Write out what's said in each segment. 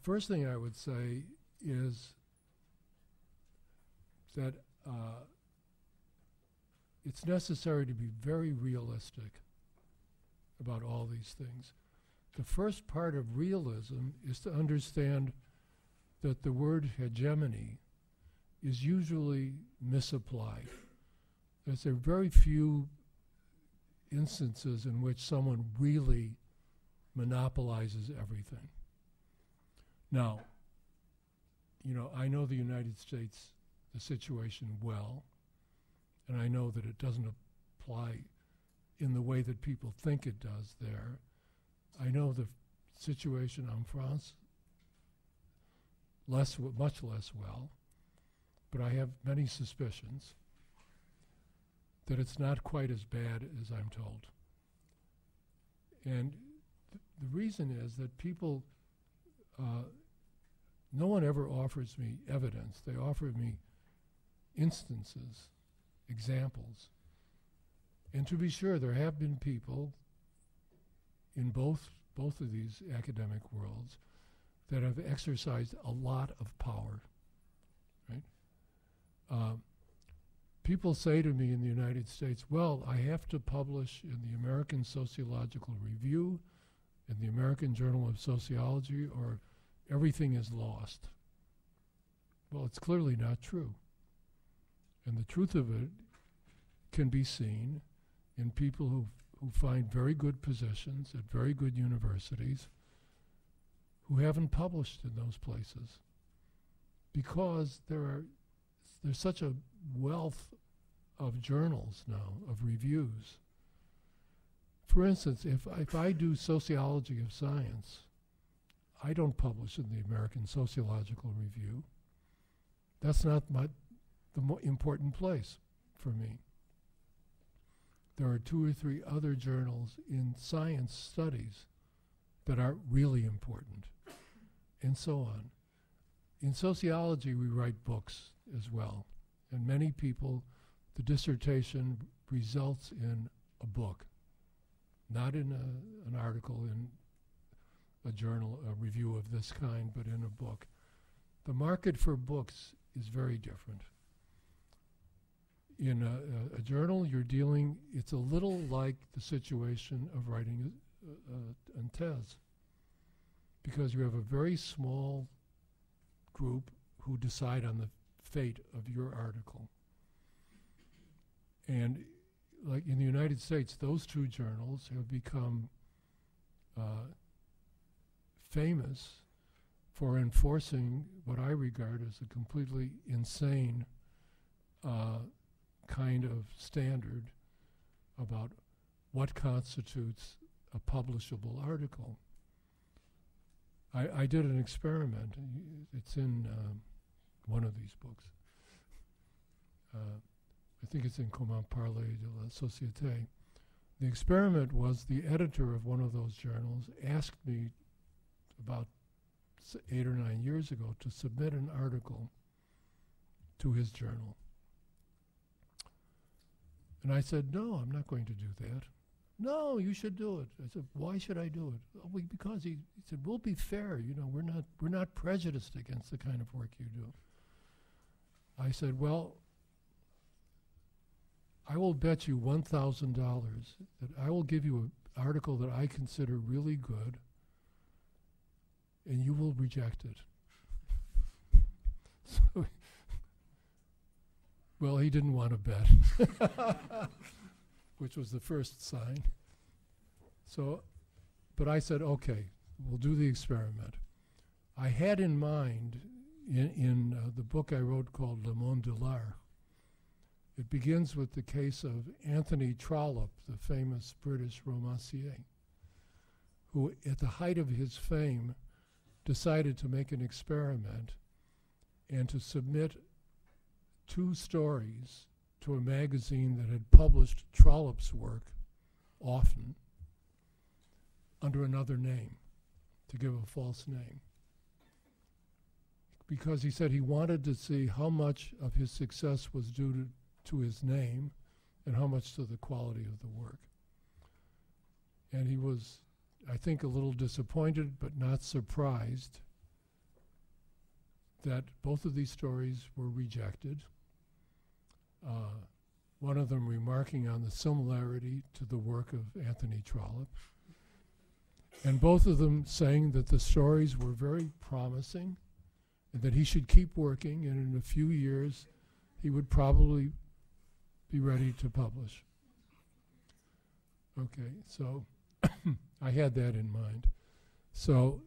first thing I would say is that it's necessary to be very realistic about all these things. The first part of realism is to understand that the word hegemony is usually misapplied. There's very few instances in which someone really monopolizes everything. Now, I know the United States, the situation well, and I know that it doesn't apply in the way that people think it does there. I know the situation in France much less well, but I have many suspicions that it's not quite as bad as I'm told. And the reason is that people, no one ever offers me evidence. They offer me instances, examples. And to be sure, there have been people in both of these academic worlds that have exercised a lot of power, right? People say to me in the United States, well, I have to publish in the American Sociological Review, in the American Journal of Sociology, or everything is lost. Well, it's clearly not true. And the truth of it can be seen in people who find very good positions at very good universities who haven't published in those places because there's such a wealth of journals now, of reviews. For instance, if I do sociology of science, I don't publish in the American Sociological Review. That's not the important place for me. There are 2 or 3 other journals in science studies that are really important, and so on. In sociology, we write books as well, and many people, the dissertation results in a book, not in an article in a journal, a review of this kind, but in a book. The market for books is very different. In a journal, it's a little like the situation of writing a Thèse, because you have a very small group who decide on the fate of your article. And like in the United States, those 2 journals have become famous for enforcing what I regard as a completely insane kind of standard about what constitutes a publishable article. I did an experiment. It's in one of these books. I think it's in Comment parler de la Société. The experiment was the editor of one of those journals asked me about 8 or 9 years ago to submit an article to his journal. And I said, no, I'm not going to do that. No, you should do it. I said, why should I do it? Oh, because he said, we'll be fair. We're not prejudiced against the kind of work you do. I said, well, I will bet you $1,000 that I will give you an article that I consider really good, and you will reject it. So, well, he didn't want to bet, which was the first sign. So, but I said, okay, we'll do the experiment. I had in mind, in the book I wrote called Le Monde de l'Art, it begins with the case of Anthony Trollope, the famous British romancier, who at the height of his fame decided to make an experiment and to submit 2 stories to a magazine that had published Trollope's work often under another name, to give a false name. Because he said he wanted to see how much of his success was due to his name and how much to the quality of the work. And he was, I think, a little disappointed but not surprised that both of these stories were rejected. One of them remarking on the similarity to the work of Anthony Trollope, and both of them saying that the stories were very promising and that he should keep working, and in a few years he would probably be ready to publish. Okay, so I had that in mind. So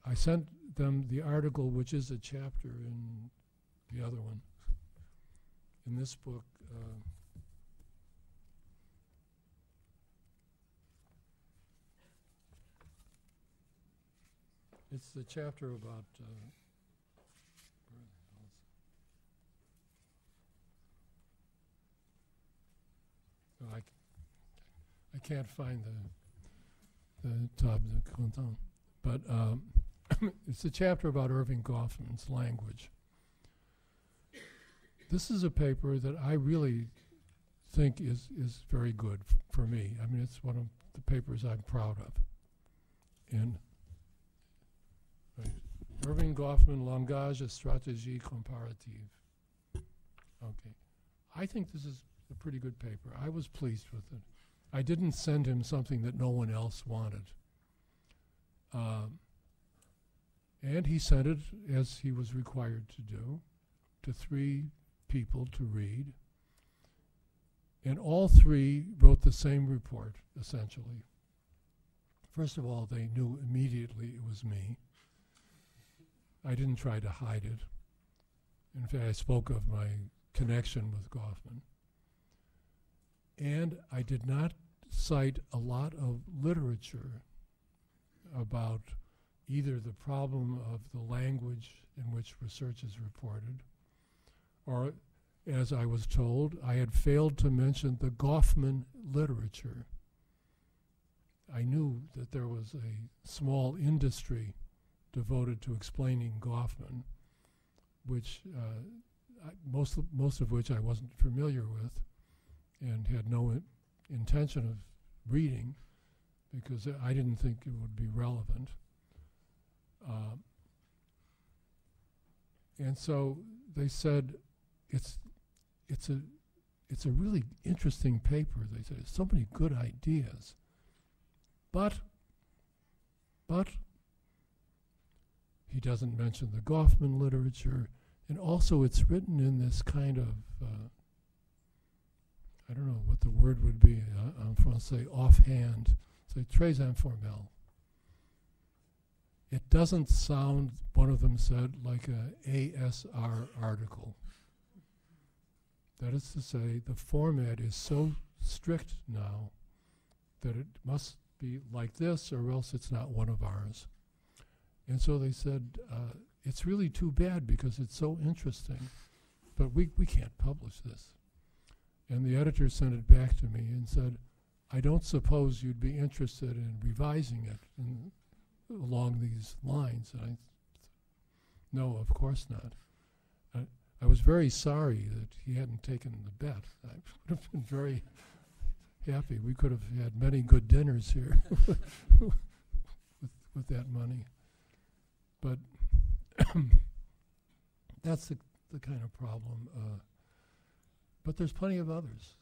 I sent them the article, which is a chapter in the other one. In this book, it's the chapter about I can't find the table de content, but it's a chapter about Irving Goffman's language. This is a paper that I really think is very good for me. I mean, it's one of the papers I'm proud of. And Irving Goffman, Langage et stratégie comparative. Okay. I think this is a pretty good paper. I was pleased with it. I didn't send him something that no one else wanted. And he sent it, as he was required to do, to 3 people to read. And all 3 wrote the same report, essentially. First of all, they knew immediately it was me. I didn't try to hide it. In fact, I spoke of my connection with Goffman. And I did not cite a lot of literature about either the problem of the language in which research is reported, or, as I was told, I had failed to mention the Goffman literature. I knew that there was a small industry devoted to explaining Goffman, which most of which I wasn't familiar with and had no intention of reading because I didn't think it would be relevant. And so they said, it's a really interesting paper. They said, so many good ideas. But he doesn't mention the Goffman literature, and also it's written in this kind of, I don't know what the word would be en français, offhand, c'est très informel. It doesn't sound, one of them said, like a ASR article. That is to say, the format is so strict now that it must be like this or else it's not one of ours. And so they said, it's really too bad because it's so interesting, but we can't publish this. And the editor sent it back to me and said, I don't suppose you'd be interested in revising it along these lines. And no, of course not. I was very sorry that he hadn't taken the bet. I would have been very happy. We could have had many good dinners here with that money. But that's the kind of problem. But there's plenty of others.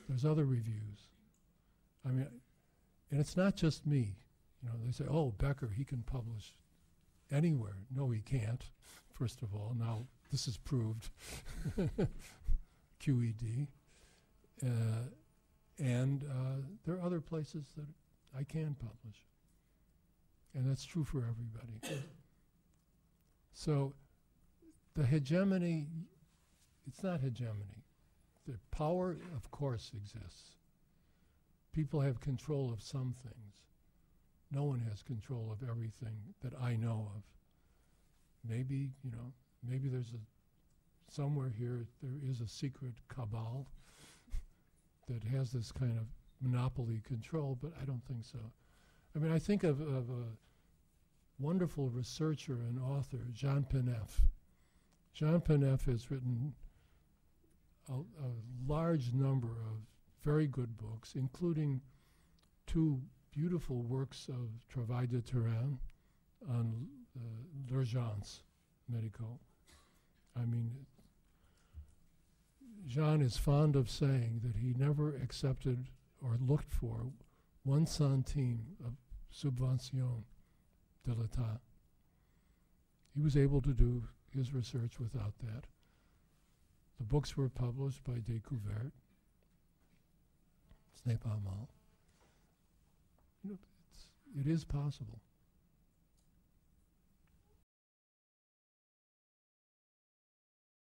There's other reviews. I mean, and it's not just me. You know, they say, oh, Becker, he can publish anywhere. No, he can't, first of all. Now, this is proved. QED. And there are other places that I can publish. And that's true for everybody. So the hegemony, it's not hegemony. The power, of course, exists. People have control of some things. No one has control of everything that I know of. Maybe, maybe there's somewhere here there is a secret cabal that has this kind of monopoly control, but I don't think so. I mean, I think of a wonderful researcher and author, Jean Peneff. Jean Peneff has written a large number of very good books, including 2 beautiful works of travail de terrain on l'urgence, médicaux. I mean, Jean is fond of saying that he never accepted or looked for 1 centime of subvention de l'État. He was able to do his research without that. The books were published by Découverte. Ce n'est pas mal. You know, it is possible.